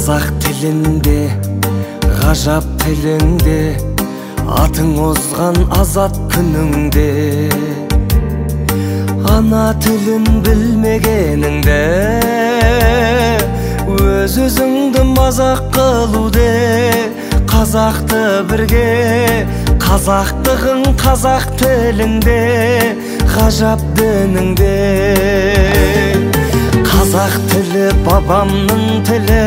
Қазақ тілінде, ғажап тілінде, атың озған азат күніңде. Ана тілін білмегеніңде, өз-өзіңді мазақ қылуде. Қазақты бірге, қазақтығың қазақ тіліңде, ғажап дініңде. Қазақ тілі бабамның тілі.